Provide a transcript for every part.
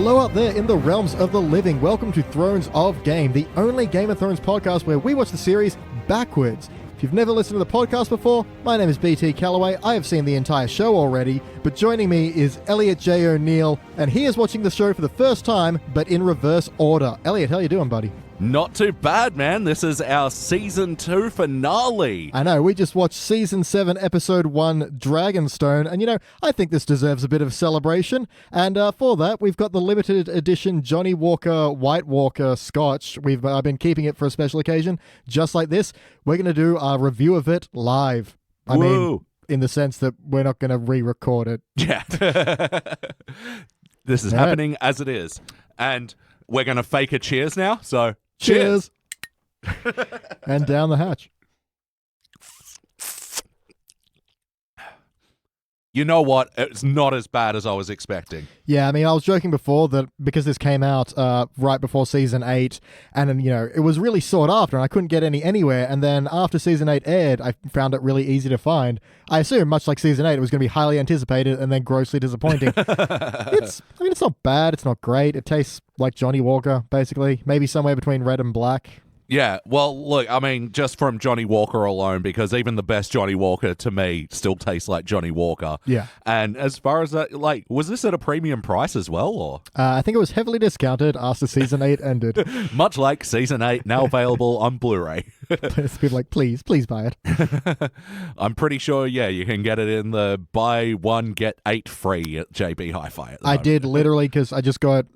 Hello out there in the realms of the living. Welcome to Thrones of Game, the only Game of Thrones podcast where we watch the series backwards. If you've never listened to the podcast before, my name is BT Calloway. I have seen the entire show already, but joining me is Elliot Jay O'Neill, and he is watching the show for the first time, but in reverse order. Elliot, how you doing, buddy? Not too bad, man. This is our Season 2 finale. I know, we just watched Season 7, Episode 1, Dragonstone, and you know, I think this deserves a bit of celebration, and for that, we've got the limited edition Johnny Walker White Walker Scotch. I've been keeping it for a special occasion, just like this. We're going to do a review of it live. I mean, in the sense that we're not going to re-record it. Yeah. This is happening as it is, and we're going to fake a cheers now, so... Cheers. And down the hatch. You know what? It's not as bad as I was expecting. Yeah, I mean, I was joking before that because this came out right before Season 8, and, you know, it was really sought after, and I couldn't get any anywhere, and then after Season 8 aired, I found it really easy to find. I assume, much like Season 8, it was going to be highly anticipated and then grossly disappointing. It's not bad, it's not great, it tastes like Johnny Walker, basically. Maybe somewhere between red and black. Yeah, well, look, I mean, just from Johnny Walker alone, because even the best Johnny Walker, to me, still tastes like Johnny Walker. Yeah. And as far as that, like, was this at a premium price as well, or? I think it was heavily discounted after Season 8 ended. Much like Season 8, now available on Blu-ray. It's been like, please buy it. I'm pretty sure, yeah, you can get it in the buy one, get 8 free at JB Hi-Fi. I did, literally, because I just got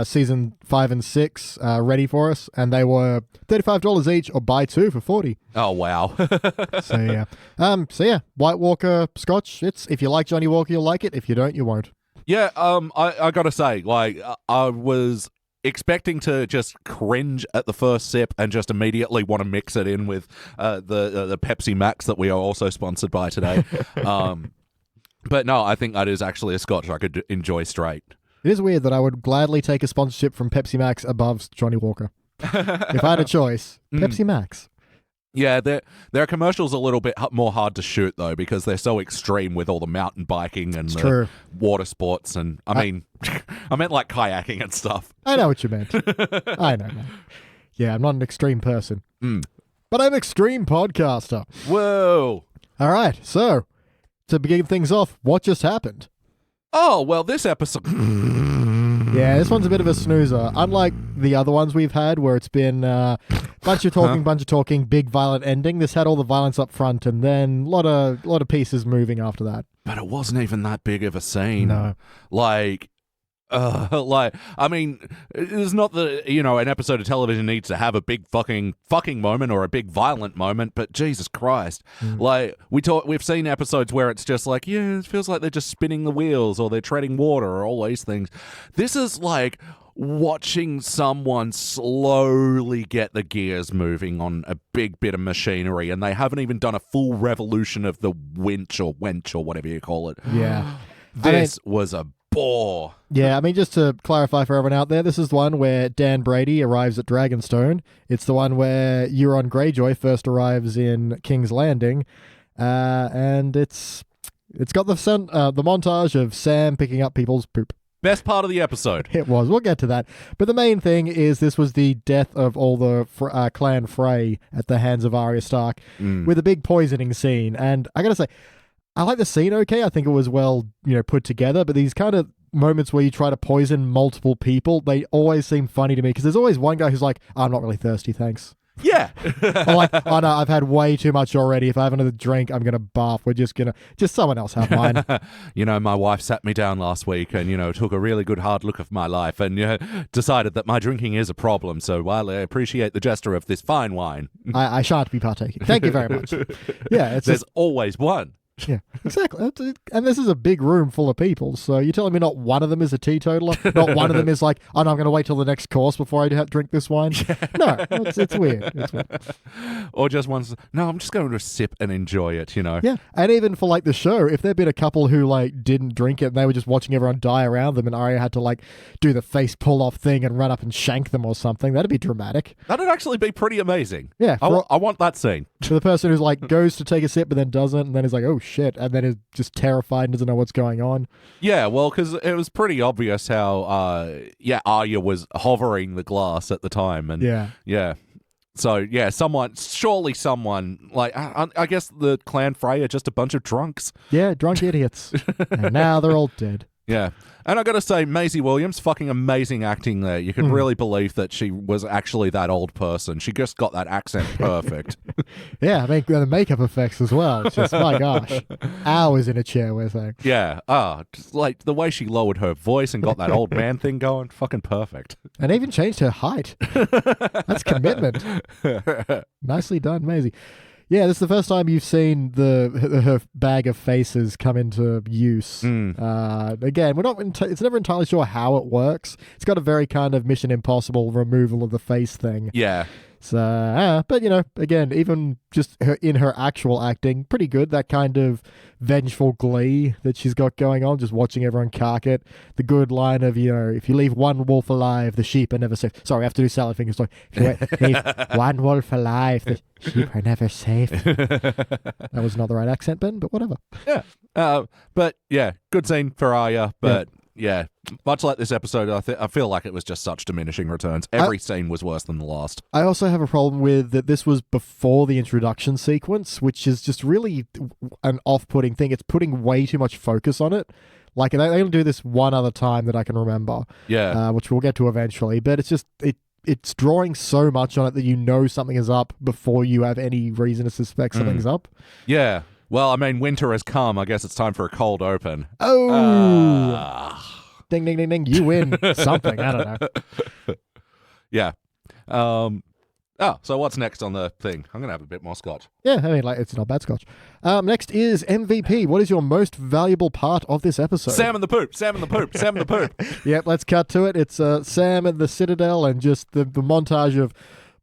Season 5 and 6 ready for us, and they were $35 each, or buy 2 for $40. Oh, wow. So yeah, White Walker Scotch. If you like Johnny Walker, you'll like it. If you don't, you won't. Yeah, I gotta say, like, I was expecting to just cringe at the first sip and just immediately want to mix it in with the Pepsi Max that we are also sponsored by today. But no, I think that is actually a Scotch I could enjoy straight. It is weird that I would gladly take a sponsorship from Pepsi Max above Johnny Walker. If I had a choice, Pepsi Max. Yeah, their commercials are a little bit more hard to shoot, though, because they're so extreme with all the mountain biking and the water sports. And, I meant like kayaking and stuff. I know what you meant. I know, man. Yeah, I'm not an extreme person. But I'm an extreme podcaster. Whoa. All right, so, to begin things off, what just happened? Oh, well, this episode... Yeah, this one's a bit of a snoozer. Unlike the other ones we've had, where it's been bunch of talking, big violent ending. This had all the violence up front, and then a lot of pieces moving after that. But it wasn't even that big of a scene. No, I mean, it's not that, you know, an episode of television needs to have a big fucking moment or a big violent moment, but Jesus Christ. Like, we've seen episodes where it's just like, yeah, it feels like they're just spinning the wheels or they're treading water or all these things. This is like watching someone slowly get the gears moving on a big bit of machinery, and they haven't even done a full revolution of the winch or wench or whatever you call it. Yeah. This was a bore. Yeah, I mean, just to clarify for everyone out there, this is the one where Dan Brady arrives at Dragonstone. It's the one where Euron Greyjoy first arrives in King's Landing, and it's got the montage of Sam picking up people's poop. Best part of the episode. It was. We'll get to that. But the main thing is this was the death of all the clan Frey at the hands of Arya Stark with a big poisoning scene. And I gotta say, I like the scene okay. I think it was well, put together. But these kind of moments where you try to poison multiple people, they always seem funny to me because there's always one guy who's like, I'm not really thirsty, thanks. Yeah. Or like, oh no, I've had way too much already. If I have another drink, I'm going to barf. We're just someone else have mine. My wife sat me down last week and, took a really good hard look at my life and decided that my drinking is a problem. So while I appreciate the gesture of this fine wine, I shan't be partaking. Thank you very much. Yeah, there's always one. Yeah, exactly. And this is a big room full of people, so you're telling me not one of them is a teetotaler? Not one of them is like, oh no, I'm going to wait till the next course before I drink this wine? No, it's weird. It's weird. Or just one's, no, I'm just going to sip and enjoy it, Yeah, and even for the show, if there'd been a couple who didn't drink it and they were just watching everyone die around them and Arya had to do the face pull-off thing and run up and shank them or something, that'd be dramatic. That'd actually be pretty amazing. Yeah. I want that scene. For the person who's goes to take a sip but then doesn't, and then is like, oh shit, and then is just terrified and doesn't know what's going on. Yeah, well, because it was pretty obvious how, Arya was hovering the glass at the time. And yeah. So, yeah, surely someone, like, I guess the Clan Frey are just a bunch of drunks. Yeah, drunk idiots. And now they're all dead. Yeah. And I got to say, Maisie Williams, fucking amazing acting there. You could really believe that she was actually that old person. She just got that accent perfect. Yeah, I mean, the makeup effects as well. It's just, my gosh. Hours in a chair, we're saying. Yeah. Just like the way she lowered her voice and got that old man thing going, fucking perfect. And even changed her height. That's commitment. Nicely done, Maisie. Yeah, this is the first time you've seen her bag of faces come into use. Again, we're not. It's never entirely sure how it works. It's got a very kind of Mission Impossible removal of the face thing. Yeah. So, but again, even just in her actual acting, pretty good. That kind of vengeful glee that she's got going on, just watching everyone cark it. The good line of, if you leave one wolf alive, the sheep are never safe. Sorry, I have to do salad fingers. Sorry. If you leave one wolf alive, the sheep are never safe. That was not the right accent, Ben, but whatever. Yeah. But yeah, good scene for Arya, but yeah, much like this episode, I feel like it was just such diminishing returns. Every scene was worse than the last. I also have a problem with that this was before the introduction sequence, which is just really an off-putting thing. It's putting way too much focus on it. Like, they only do this one other time that I can remember. Yeah. Which we'll get to eventually. But it's just, it's drawing so much on it that something is up before you have any reason to suspect something's up. Yeah. Well, I mean, winter has come. I guess it's time for a cold open. Oh! Ding, ding, ding, ding. You win something. I don't know. Yeah. So what's next on the thing? I'm going to have a bit more scotch. Yeah, I mean, it's not bad scotch. Next is MVP. What is your most valuable part of this episode? Sam and the poop. Sam and the poop. Sam and the poop. Yep, let's cut to it. It's Sam at the Citadel and just the montage of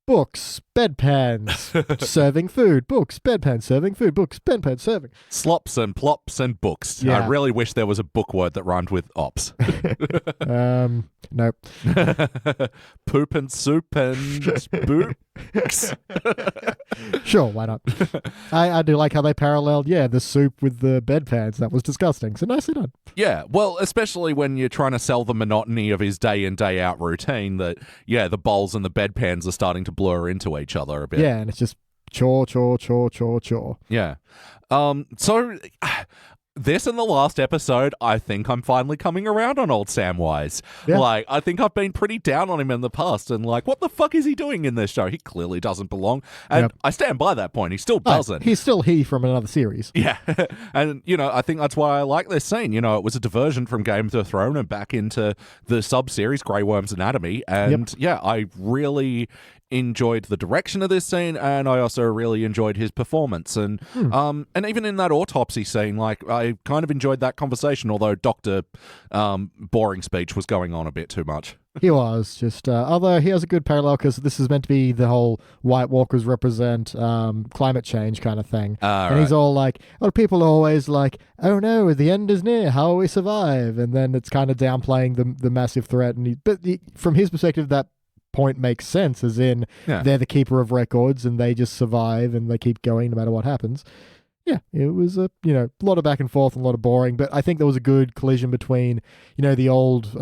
books, bedpans, serving food, books, bedpans, serving food, books, bedpans, serving. Slops and plops and books. Yeah. I really wish there was a book word that rhymed with ops. Nope. Poop and soup and books. Sure, why not? I do like how they paralleled, the soup with the bedpans. That was disgusting. So nicely done. Yeah, well, especially when you're trying to sell the monotony of his day in, day out routine that, the bowls and the bedpans are starting to blur into each other a bit. Yeah, and it's just chore, chore, chore, chore, chore. Yeah. So this and the last episode, I think I'm finally coming around on old Samwise. Yeah. Like, I think I've been pretty down on him in the past and like, what the fuck is he doing in this show? He clearly doesn't belong. And I stand by that point. He still doesn't. He's still he from another series. Yeah. And, I think that's why I like this scene. It was a diversion from Game of the Throne and back into the sub-series Grey Worm's Anatomy. And I really enjoyed the direction of this scene, and I also really enjoyed his performance. And even in that autopsy scene, like, I kind of enjoyed that conversation, although Dr. Boring Speech was going on a bit too much. He was just, although he has a good parallel because this is meant to be the whole White Walkers represent climate change kind of thing. And he's all like, people are always like, oh no, the end is near, how will we survive? And then it's kind of downplaying the massive threat. But from his perspective, that point makes sense, as in they're the keeper of records and they just survive and they keep going no matter what happens. Yeah, it was a lot of back and forth and a lot of boring, but I think there was a good collision between the old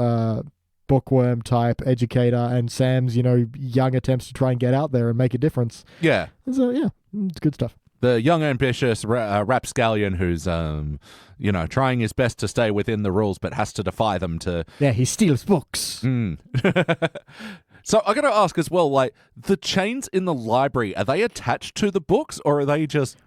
bookworm type educator and Sam's young attempts to try and get out there and make a difference. Yeah. So it's good stuff. The young, ambitious rapscallion who's, trying his best to stay within the rules but has to defy them to... Yeah, he steals books. So I got to ask as well, like, the chains in the library, are they attached to the books or are they just...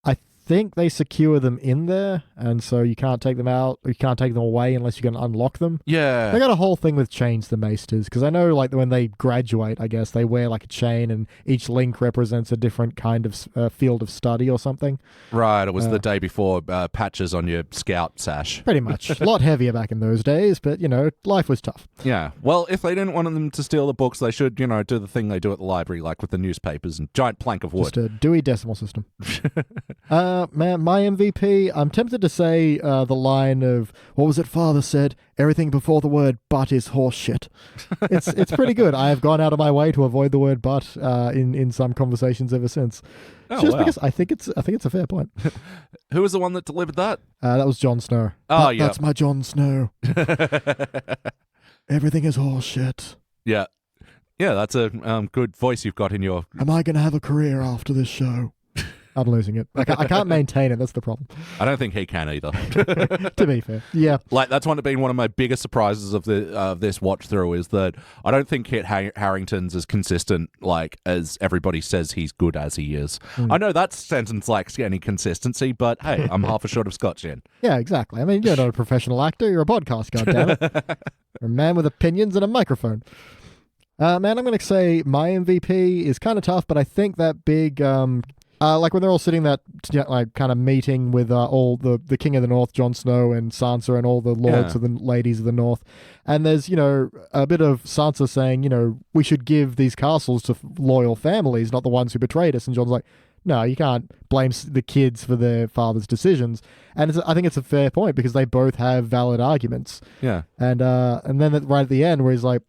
I think they secure them in there, and so you can't take them out, or you can't take them away unless you can unlock them. Yeah. They got a whole thing with chains, the Maesters, because I know, like, when they graduate, I guess, they wear, like, a chain, and each link represents a different kind of field of study or something. Right, it was the day before patches on your scout sash. Pretty much. A lot heavier back in those days, but, life was tough. Yeah. Well, if they didn't want them to steal the books, they should, do the thing they do at the library, like with the newspapers and giant plank of wood. Just a Dewey Decimal System. Man, my MVP, I'm tempted to say the line of, what was it father said? Everything before the word but is horse shit. It's pretty good. I have gone out of my way to avoid the word but in some conversations ever since. Oh, Just wow. because I think it's a fair point. Who was the one that delivered that? That was Jon Snow. Oh, yeah. That's my Jon Snow. Everything is horse shit. Yeah. Yeah, that's a good voice you've got in your... Am I going to have a career after this show? I'm losing it. I can't maintain it. That's the problem. I don't think he can either. To be fair. Yeah. Like, that's been one of my biggest surprises of this watch through is that I don't think Kit Harington's as consistent, like, as everybody says he's good as he is. I know that sentence lacks any consistency, but hey, I'm half a shot of Scotch in. Yeah, exactly. I mean, you're not a professional actor. You're a podcast, goddammit. You're a man with opinions and a microphone. Man, I'm going to say my MVP is kind of tough, but I think that big... like when they're all sitting that like kind of meeting with all the King of the North, Jon Snow, and Sansa, and all the lords of the ladies of the North, and there's a bit of Sansa saying we should give these castles to loyal families, not the ones who betrayed us, and Jon's like, no, you can't blame the kids for their father's decisions, and I think it's a fair point because they both have valid arguments. Yeah, and then right at the end where he's like,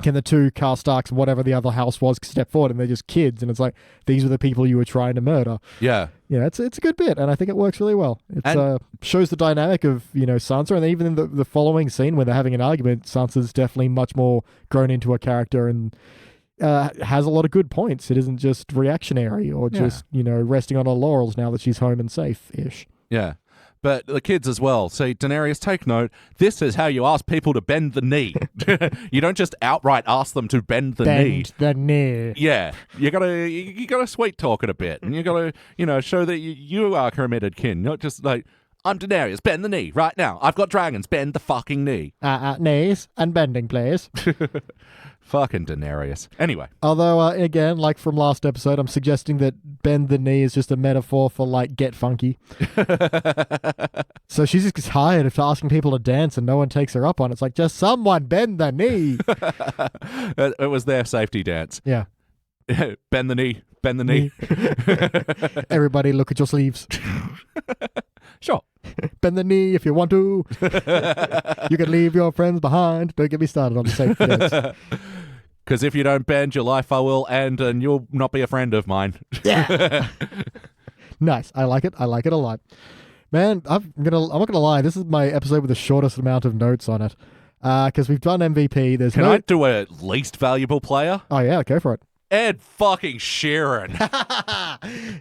can the two Karstarks, whatever the other house was, step forward, and they're just kids, and it's like, these are the people you were trying to murder. Yeah. Yeah, it's a good bit, and I think it works really well. It shows the dynamic of, Sansa, and even in the following scene where they're having an argument, Sansa's definitely much more grown into a character and has a lot of good points. It isn't just reactionary or just, resting on her laurels now that she's home and safe-ish. Yeah. But the kids as well. See, Daenerys, take note. This is how you ask people to bend the knee. You don't just outright ask them to bend the knee. Bend the knee. Yeah, you gotta sweet talk it a bit, and you gotta show that you are committed kin, not just like, I'm Daenerys, bend the knee right now. I've got dragons, bend the fucking knee. Knees and bending, please. Fucking Daenerys. Anyway. Although, again, like from last episode, I'm suggesting that bend the knee is just a metaphor for, like, get funky. So she's just tired of asking people to dance and no one takes her up on it. It's like, just someone bend the knee. It was their safety dance. Yeah. Bend the knee. Bend the knee. Everybody look at your sleeves. Sure. Bend the knee if you want to. You can leave your friends behind. Don't get me started on the safety dance. Because if you don't bend, your life I will end and you'll not be a friend of mine. Yeah. Nice. I like it. I like it a lot. Man, I'm not gonna lie. This is my episode with the shortest amount of notes on it. Because we've done MVP. Can I do a least valuable player? Oh yeah, go for it. Ed fucking Sheeran.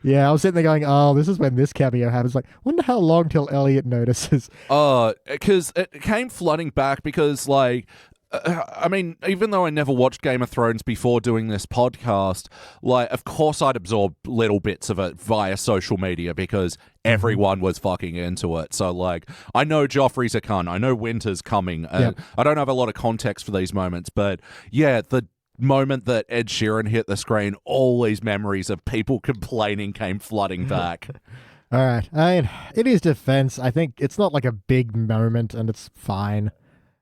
Yeah, I was sitting there going, oh, this is when this cameo happens. Like, wonder how long till Elliot notices. Because it came flooding back because, like, I mean, even though I never watched Game of Thrones before doing this podcast, like, of course I'd absorb little bits of it via social media because everyone was fucking into it. So, like, I know Joffrey's a cunt. I know winter's coming. Yep. I don't have a lot of context for these moments, but yeah, the moment that Ed Sheeran hit the screen, all these memories of people complaining came flooding back. All right. I mean, in his defense, I think it's not like a big moment and it's fine.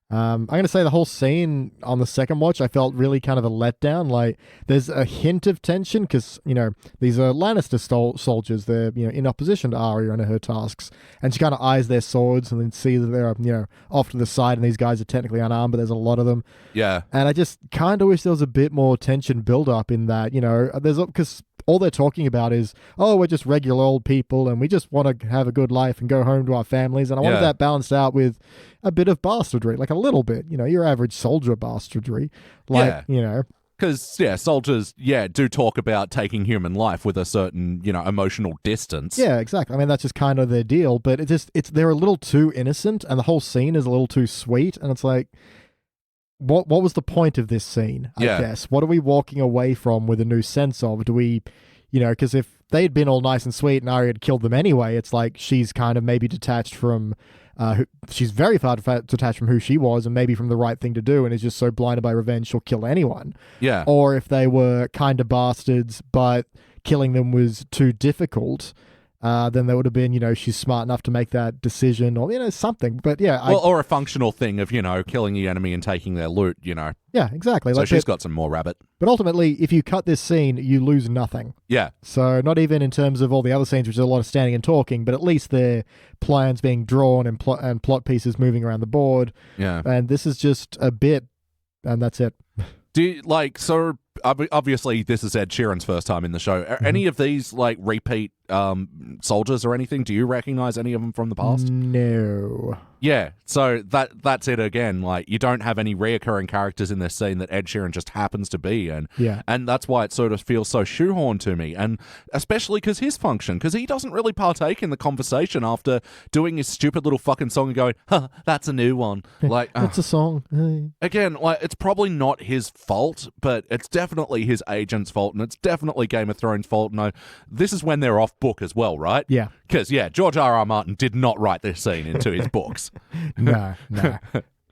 I'm going to say the whole scene on the second watch, I felt really kind of a letdown. Like, there's a hint of tension because, these are Lannister soldiers. They're, in opposition to Arya and her tasks. And she kind of eyes their swords and then sees that they're, off to the side and these guys are technically unarmed, but there's a lot of them. Yeah. And I just kind of wish there was a bit more tension build up in that, because all they're talking about is, oh, we're just regular old people and we just want to have a good life and go home to our families. And I wanted that balanced out with a bit of bastardry, like a little bit, your average soldier bastardry. Like, Because, soldiers, do talk about taking human life with a certain, emotional distance. Yeah, exactly. I mean, that's just kind of their deal. But they're a little too innocent and the whole scene is a little too sweet. And it's like, what was the point of this scene, I guess? What are we walking away from with a new sense of? Do we, because if they'd been all nice and sweet and Arya had killed them anyway, it's like she's kind of maybe detached from, she's very far detached from who she was and maybe from the right thing to do and is just so blinded by revenge she'll kill anyone. Yeah. Or if they were kind of bastards, but killing them was too difficult, then there would have been, she's smart enough to make that decision or, something. But yeah. Or a functional thing of, killing the enemy and taking their loot, Yeah, exactly. So she's got some more rabbit. But ultimately, if you cut this scene, you lose nothing. Yeah. So not even in terms of all the other scenes, which is a lot of standing and talking, but at least their plans being drawn and plot pieces moving around the board. Yeah. And this is just a bit, and that's it. Do you, so obviously this is Ed Sheeran's first time in the show. Are any of these repeat soldiers or anything? Do you recognize any of them from the past? No. Yeah, so that's it again. You don't have any reoccurring characters in this scene that Ed Sheeran just happens to be in. Yeah. And that's why it sort of feels so shoehorned to me. And especially because his function, because he doesn't really partake in the conversation after doing his stupid little fucking song and going, huh, that's a new one. That's a song. Again, it's probably not his fault, but it's definitely his agent's fault, and it's definitely Game of Thrones' fault. No, this is when they're off book as well, right? Yeah. Because, George R.R. Martin did not write this scene into his books. No.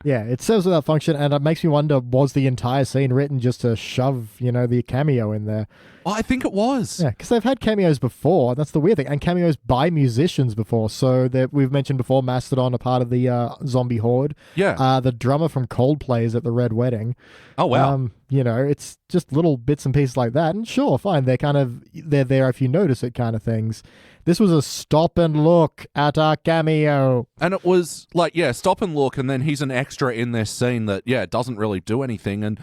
Yeah, it serves without function, and it makes me wonder, was the entire scene written just to shove, the cameo in there? Well, I think it was. Yeah, because they've had cameos before. That's the weird thing. And cameos by musicians before. So we've mentioned before Mastodon, a part of the zombie horde. Yeah. The drummer from Coldplay is at the Red Wedding. Oh, wow. It's just little bits and pieces like that. And sure, fine. They're there if you notice it kind of things. This was a stop and look at our cameo. And it was stop and look, and then he's an extra in this scene that, doesn't really do anything. And,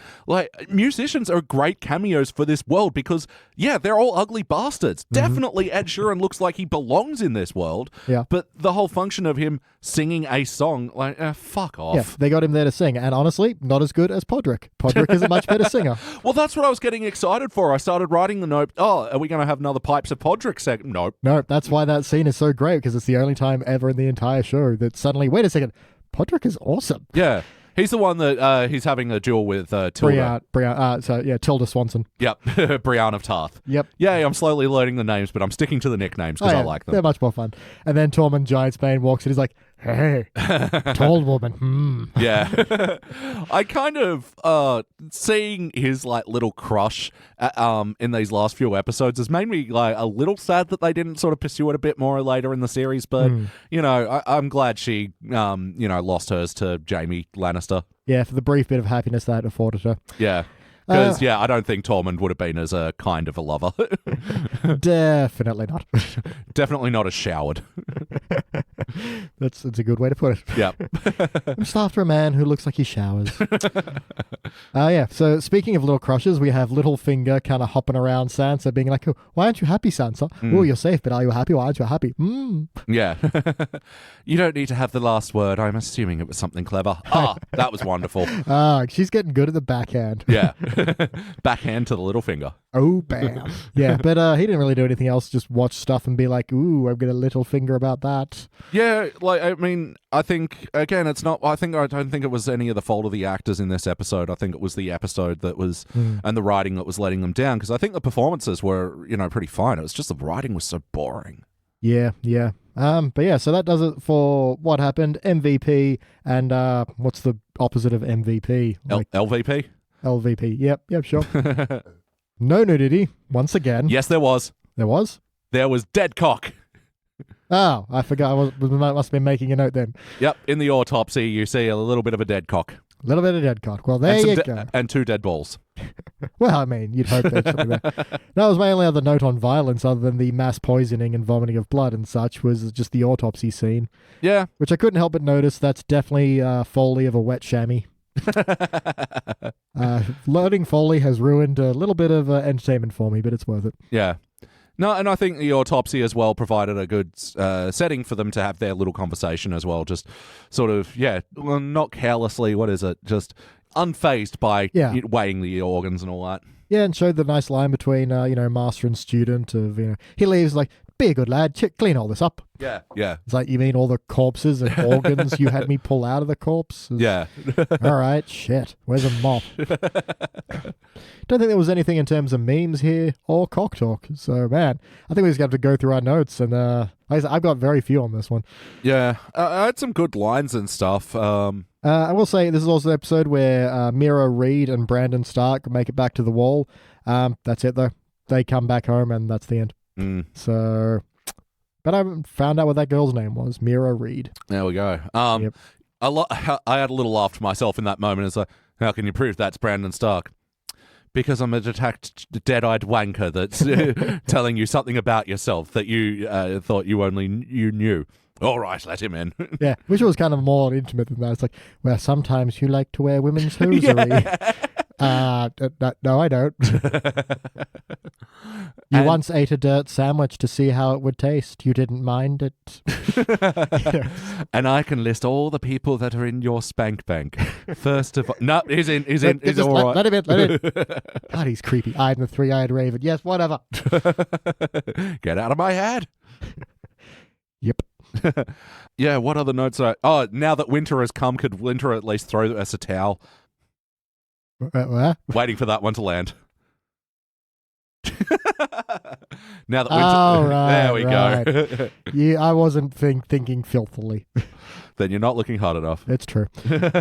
musicians are great cameos for this world because, they're all ugly bastards. Mm-hmm. Definitely Ed Sheeran looks like he belongs in this world. Yeah. But the whole function of him singing a song, fuck off. Yeah, they got him there to sing. And honestly, not as good as Podrick. Podrick is a much better singer. Well, that's what I was getting excited for. I started writing the note, are we going to have another Pipes of Podrick segment? Nope. That's why that scene is so great, because it's the only time ever in the entire show that suddenly, wait a second, Podrick is awesome. Yeah. He's the one that he's having a duel with Tilda. Tilda Swanson. Yep. Brienne of Tarth. Yep. Yeah, I'm slowly learning the names, but I'm sticking to the nicknames because I like them. They're much more fun. And then Tormund Giantsbane walks in, he's like, hey, tall woman. Yeah. I kind of, seeing his little crush in these last few episodes has made me a little sad that they didn't sort of pursue it a bit more later in the series, but, I'm glad she, lost hers to Jaime Lannister. Yeah, for the brief bit of happiness that afforded her. Yeah. Because, I don't think Tormund would have been as a kind of a lover. Definitely not. Definitely not as showered. That's a good way to put it. Yep. I'm just after a man who looks like he showers. So speaking of little crushes, we have Littlefinger kind of hopping around Sansa, being like, oh, why aren't you happy, Sansa? Oh, you're safe, but are you happy? Why aren't you happy? Yeah. You don't need to have the last word. I'm assuming it was something clever. That was wonderful. She's getting good at the backhand. Yeah. Backhand to the Littlefinger. Oh, bam. Yeah, but he didn't really do anything else, just watch stuff and be like, ooh, I've got a little finger about that. Yeah, I think, again, I don't think it was any of the fault of the actors in this episode. I think it was the episode that was, and the writing that was letting them down, because I think the performances were, pretty fine. It was just the writing was so boring. Yeah. But yeah, so that does it for what happened. MVP, and what's the opposite of MVP? LVP? LVP, yep, sure. No nudity, once again. Yes, there was. There was? There was dead cock. Oh, I forgot. I must have been making a note then. Yep, in the autopsy, you see a little bit of a dead cock. A little bit of dead cock. Well, there you go. And 2 dead balls. Well, I mean, you'd hope there's something there. That was my only other note on violence, other than the mass poisoning and vomiting of blood and such, was just the autopsy scene. Yeah. Which I couldn't help but notice. That's definitely Foley of a wet chamois. Loading Foley has ruined a little bit of entertainment for me, but it's worth it. Yeah. No, and I think the autopsy as well provided a good setting for them to have their little conversation as well. Just sort of, not carelessly, just unfazed by weighing the organs and all that. Yeah, and showed the nice line between, master and student of, he leaves like, be a good lad, clean all this up. Yeah. It's like, you mean all the corpses and organs you had me pull out of the corpse? Yeah. All right, shit. Where's a mop? Don't think there was anything in terms of memes here or cock talk. So, man, I think we just have to go through our notes. And like I said, I've got very few on this one. Yeah. I had some good lines and stuff. I will say this is also the episode where Mira Reed and Brandon Stark make it back to the wall. That's it, though. They come back home, and that's the end. So, But I found out what that girl's name was, Mira Reed. There we go. Yep. I had a little laugh to myself in that moment. It's like, how can you prove that's Brandon Stark? Because I'm a detached, dead-eyed wanker that's telling you something about yourself that you thought you knew. All right, let him in. Yeah, wish it was kind of more intimate than that. It's like, well, sometimes you like to wear women's hosiery. No, I don't. You once ate a dirt sandwich to see how it would taste. You didn't mind it. And I can list all the people that are in your spank bank. First of all, no, he's in. He's all right. Let him in. God, he's creepy-eyed and the three-eyed raven. Yes, whatever. Get out of my head. Yep. Yeah, what other notes are... Oh, now that winter has come, could winter at least throw us a towel? What? Waiting for that one to land. Now that winter... Oh, right, there we go. Yeah, I wasn't thinking filthily. Then you're not looking hard enough. It's true.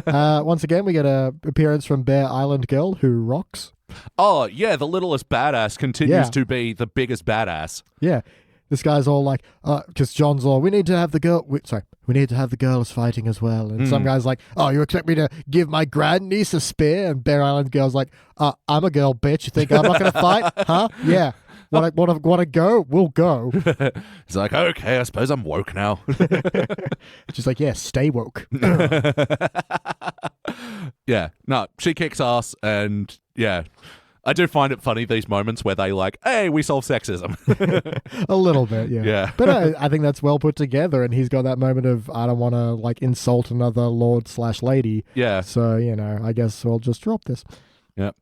Once again, we get a appearance from Bear Island Girl, who rocks. Oh, yeah, the littlest badass continues to be the biggest badass. Yeah. This guy's all like, because John's all, we need to have the girls fighting as well. And some guy's like, oh, you expect me to give my grandniece a spear? And Bear Island Girl's like, I'm a girl, bitch. You think I'm not going to fight? Huh? Yeah. Want to go? We'll go. He's like, okay, I suppose I'm woke now. She's like, yeah, stay woke. Yeah. No, she kicks ass and yeah. I do find it funny, these moments where they like, hey, we solve sexism. A little bit, yeah. Yeah. But I think that's well put together, and he's got that moment of, I don't want to, like, insult another lord/lady. Yeah. So, I guess we'll just drop this. Yep.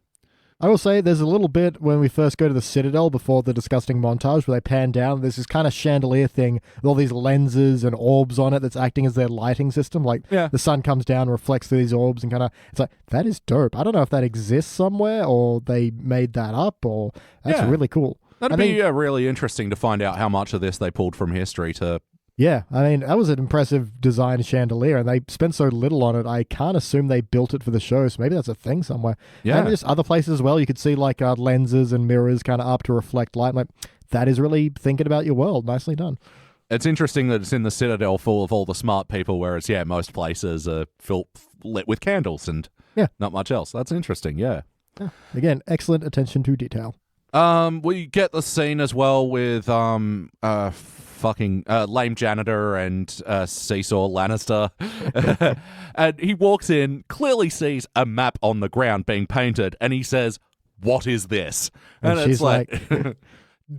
I will say there's a little bit when we first go to the Citadel before the disgusting montage where they pan down. There's this kind of chandelier thing with all these lenses and orbs on it that's acting as their lighting system. Like the sun comes down, reflects through these orbs, and it's like, that is dope. I don't know if that exists somewhere or they made that up or that's really cool. That'd be really interesting to find out how much of this they pulled from history to... Yeah, I mean, that was an impressive design chandelier, and they spent so little on it, I can't assume they built it for the show, so maybe that's a thing somewhere. Yeah. And just other places as well, you could see like lenses and mirrors kind of up to reflect light. Like, that is really thinking about your world. Nicely done. It's interesting that it's in the Citadel full of all the smart people, whereas, most places are lit with candles and not much else. That's interesting, yeah. Again, excellent attention to detail. We get the scene as well with fucking lame janitor and Seesaw Lannister. And he walks in, clearly sees a map on the ground being painted, and he says, "What is this?" And she's like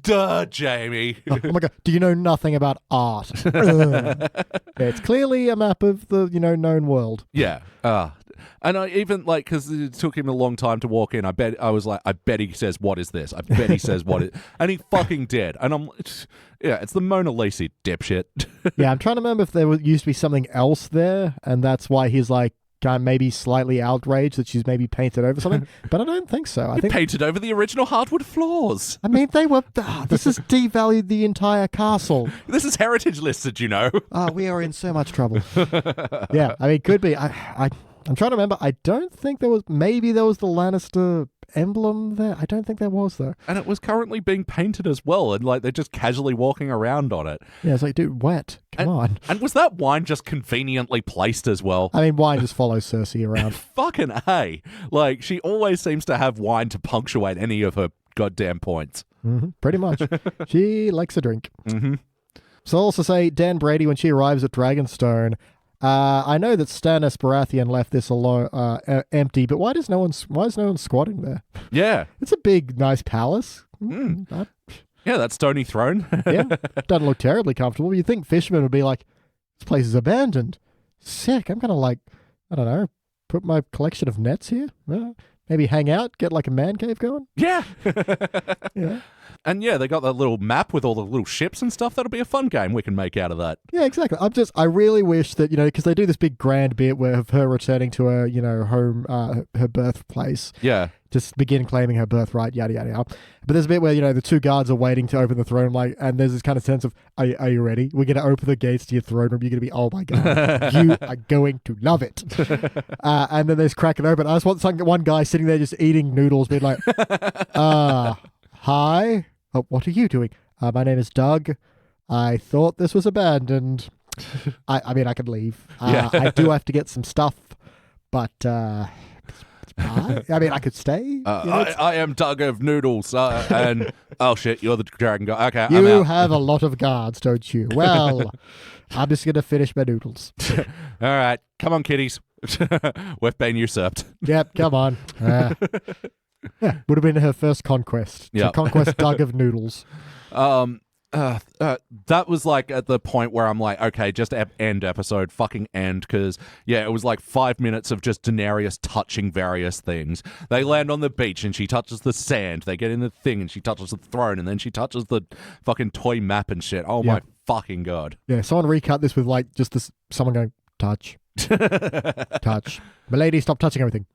duh, Jamie. Oh my God, do you know nothing about art? It's clearly a map of the, known world. Yeah. And I even, because it took him a long time to walk in, I bet he says, "What is this?" I bet he says, "What is..." And he fucking did. And it's the Mona Lisa, dipshit. Yeah, I'm trying to remember if there used to be something else there, and that's why he's like, maybe slightly outraged that she's maybe painted over something, but I don't think so. I think painted over the original hardwood floors. I mean, they were... this has devalued the entire castle. This is heritage listed, we are in so much trouble. Yeah, I mean, could be. I'm trying to remember. I don't think there was... Maybe there was the Lannister emblem there. I don't think there was, though. And it was currently being painted as well, and they're just casually walking around on it. Yeah, it's like, dude, wet. Come on. And was that wine just conveniently placed as well? I mean, wine just follows Cersei around. Fucking A. She always seems to have wine to punctuate any of her goddamn points. Mm-hmm, pretty much. She likes a drink. Mm-hmm. So I'll also say, Dan Brady, when she arrives at Dragonstone... I know that Stannis Baratheon left this alone, empty, but why is no one squatting there? Yeah, it's a big, nice palace. Yeah, that stony throne. Yeah, doesn't look terribly comfortable. You'd think fishermen would be like, "This place is abandoned. Sick. I'm gonna I don't know, put my collection of nets here. Maybe hang out, get like a man cave going." Yeah. Yeah. And they got that little map with all the little ships and stuff. That'll be a fun game we can make out of that. Yeah, exactly. I really wish that, because they do this big grand bit where of her returning to her, home, her birthplace. Yeah. Just begin claiming her birthright, yada, yada, yada. But there's a bit where, the two guards are waiting to open the throne, and there's this kind of sense of, are you ready? We're going to open the gates to your throne room. You're going to be, oh my God, you are going to love it. And then there's cracking open. I just want one guy sitting there just eating noodles, being like, hi. Oh, what are you doing? My name is Doug. I thought this was abandoned. I mean, I could leave. I do have to get some stuff, but I mean, I could stay. I am Doug of Noodles, and oh shit, you're the dragon guy. Okay, I'm You out. have a lot of guards, don't you? Well, I'm just going to finish my noodles. All right, come on, kiddies. We've been usurped. Yep, come on. Yeah, would have been her first conquest. Yep. To conquest Doug of Noodles. That was like at the point where I'm like, okay, just end episode, fucking end, because yeah, it was like 5 minutes of just Daenerys touching various things. They land on the beach and she touches the sand. They get in the thing and she touches the throne, and then she touches the fucking toy map and shit. Oh my fucking god! Yeah, someone recut this with like just this. Someone going touch, touch. Milady, stop touching everything.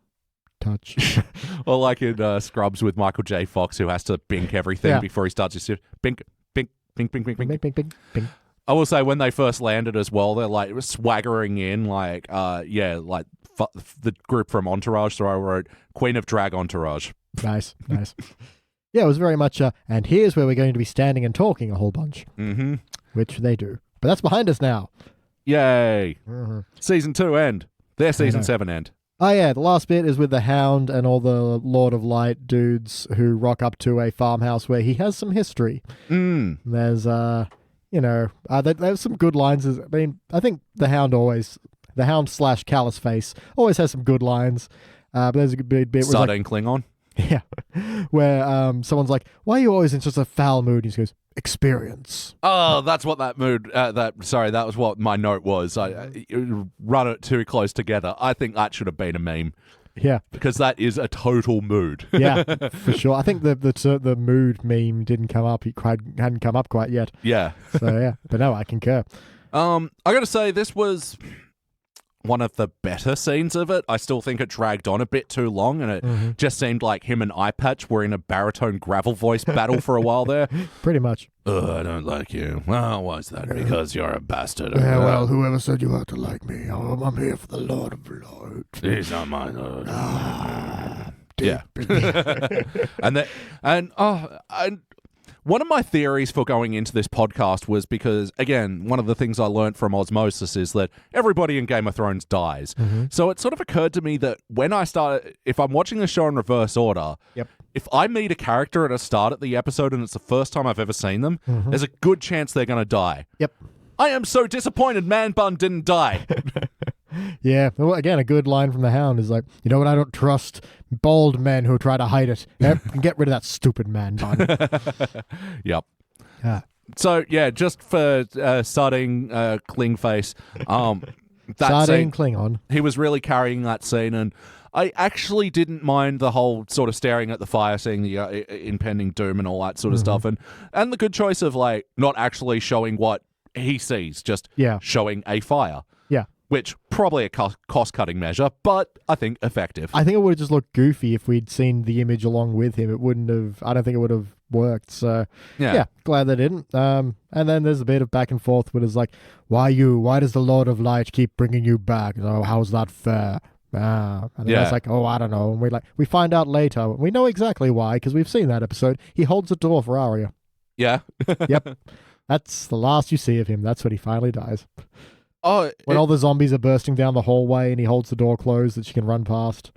Touch. Or like in Scrubs with Michael J. Fox, who has to bink everything before he starts his shit. Bink. Bing, bing, bing, bing. Bing, bing, bing, bing. I will say when they first landed as well, they're like swaggering in like, the group from Entourage. So I wrote Queen of Drag Entourage. Nice, nice. Yeah, it was very much, and here's where we're going to be standing and talking a whole bunch. Mm-hmm. Which they do. But that's behind us now. Yay. Mm-hmm. Season 2 end. Their Season 7 end. Oh yeah, the last bit is with the Hound and all the Lord of Light dudes who rock up to a farmhouse where he has some history. There's, there's some good lines. I mean, I think the Hound / Callous Face always has some good lines. But there's a good bit Sardine Klingon. Yeah, where someone's like, "Why are you always in such a foul mood?" And he goes, "Experience." Oh, that's what that mood. That was what my note was. I run it too close together. I think that should have been a meme. Yeah, because that is a total mood. Yeah, for sure. I think the mood meme didn't come up. Hadn't come up quite yet. Yeah. So yeah, but no, I concur. I got to say, this was one of the better scenes of it. I still think it dragged on a bit too long, and it just seemed like him and Eye Patch were in a baritone gravel voice battle for a while there. Pretty much. I don't like you. Well, why's that? Because you're a bastard. Yeah, well, whoever said you had to like me? I'm here for the Lord of Lords. He's not my Lord. Yeah. and one of my theories for going into this podcast was because, again, one of the things I learned from osmosis is that everybody in Game of Thrones dies. So it sort of occurred to me that when I started, if I'm watching the show in reverse order, if I meet a character at a start of the episode and it's the first time I've ever seen them, there's a good chance they're going to die. I am so disappointed Man Bun didn't die. Yeah, well, again, a good line from the Hound is like, you know what, I don't trust bald men who try to hide it. Get rid of that stupid Man Bun. Yep. Yeah. So, yeah, just for Sardine Klingface, that Sardine scene, Klingon. he was really carrying that scene, and I actually didn't mind the whole sort of staring at the fire, seeing the impending doom and all that sort of stuff, and the good choice of, like, not actually showing what he sees, just showing a fire. Yeah. Which, probably a cost-cutting measure, but I think effective. I think it would have just looked goofy if we'd seen the image along with him. It wouldn't have, I don't think it would have worked. So, yeah, glad they didn't. And then there's a bit of back and forth where it's like, why does the Lord of Light keep bringing you back? Oh, how's that fair? And then it's like, oh, I don't know. And we find out later. We know exactly why, because we've seen that episode. He holds the door for Arya. Yeah. Yep. That's the last you see of him. That's when he finally dies. Oh, when all the zombies are bursting down the hallway and he holds the door closed that she can run past.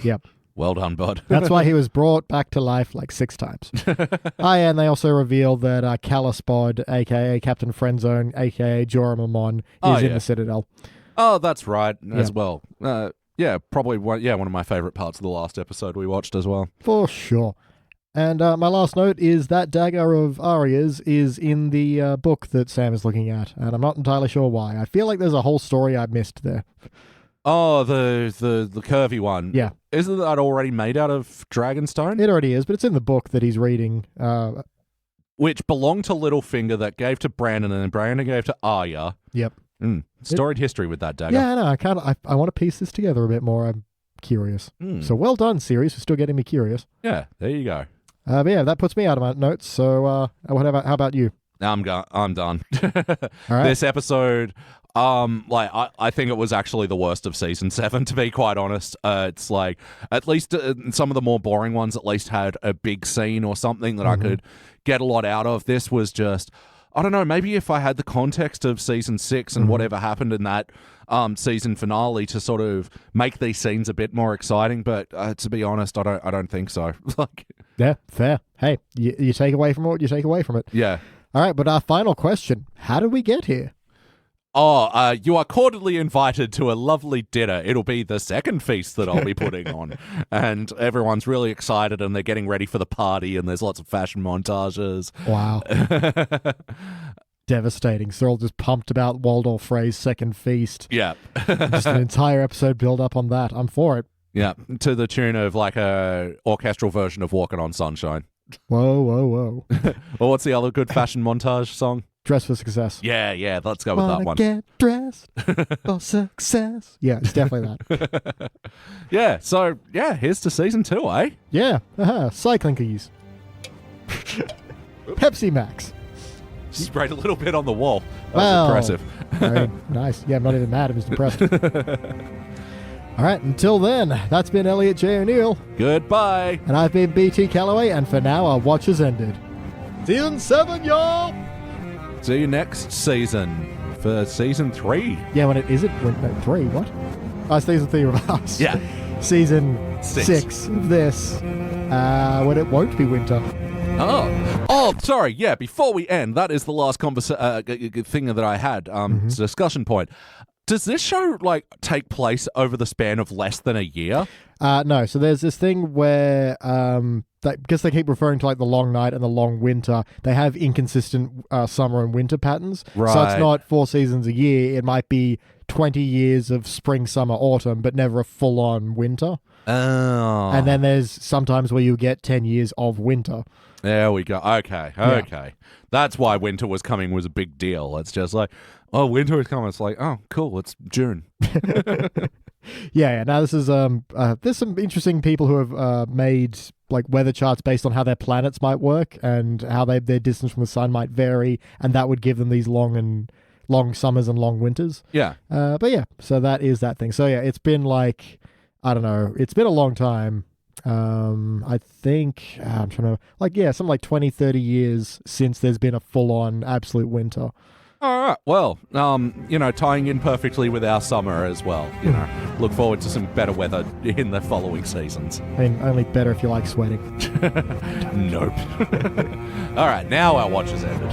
Yep. Well done, bud. That's why he was brought back to life like 6 times. And they also revealed that Callous Bod, a.k.a. Captain Friendzone, a.k.a. Jorah Mormont, is in the Citadel. Oh, that's right, as well. Probably one of my favourite parts of the last episode we watched as well. For sure. And my last note is that dagger of Arya's is in the book that Sam is looking at, and I'm not entirely sure why. I feel like there's a whole story I missed there. Oh, the curvy one. Yeah. Isn't that already made out of Dragonstone? It already is, but it's in the book that he's reading. Which belonged to Littlefinger, that gave to Brandon, and then Brandon gave to Arya. Yep. Storied history with that dagger. Yeah, I know. I want to piece this together a bit more. I'm curious. So well done, series, for still getting me curious. Yeah, there you go. But yeah, that puts me out of my notes. So how about you? I'm done. All right. This episode, I think it was actually the worst of season 7, to be quite honest. It's like, at least some of the more boring ones at least had a big scene or something that I could get a lot out of. This was just, I don't know, maybe if I had the context of season 6 and whatever happened in that season finale to sort of make these scenes a bit more exciting, but to be honest, I don't think so. Like, yeah, fair. Hey, you take away from what you take away from it. yeah. All right, but our final question: how did we get here? Oh, you are cordially invited to a lovely dinner. It'll be the second feast that I'll be putting on. And everyone's really excited and they're getting ready for the party and there's lots of fashion montages. Wow. Devastating. So they're all just pumped about Waldorf Frey's second feast. Yeah. Just an entire episode build up on that. I'm for it. Yeah, to the tune of like a orchestral version of Walking on Sunshine. Whoa, whoa, whoa. Or what's the other good fashion montage song? Dress for Success. Yeah, let's go with that one. Get dressed for success. Yeah, it's definitely that. Yeah, so, here's to season 2, eh? Yeah, cycling keys. Pepsi Max. Sprayed a little bit on the wall. That Well, was impressive. Very nice. Yeah, I'm not even mad. I'm just impressed. All right, until then, that's been Elliot Jay O'Neill. Goodbye. And I've been BT Calloway, and for now, our watch has ended. Season 7, y'all! See you next season for season 3. Yeah, when it is it? When, no, 3, what? Oh, season 3 of us. Yeah. Season 6 of this. When it won't be winter. Oh, sorry. Yeah, before we end, that is the last thing that I had. It's a discussion point. Does this show, like, take place over the span of less than a year? No. So there's this thing where, because they keep referring to, like, the long night and the long winter, they have inconsistent summer and winter patterns. Right. So it's not 4 seasons a year. It might be 20 years of spring, summer, autumn, but never a full-on winter. Oh. And then there's sometimes where you get 10 years of winter. There we go. Okay. Yeah. That's why winter was coming was a big deal. It's just like, oh, winter is coming. It's like, oh, cool. It's June. Yeah. Now this is there's some interesting people who have made like weather charts based on how their planets might work and how their distance from the sun might vary, and that would give them these long summers and long winters. Yeah. But yeah, so that is that thing. So yeah, it's been like, I don't know, it's been a long time. I think I'm trying to something like 20, 30 years since there's been a full-on absolute winter. All right. Well, tying in perfectly with our summer as well. Look forward to some better weather in the following seasons. I mean, only better if you like sweating. Nope. All right. Now our watch has ended.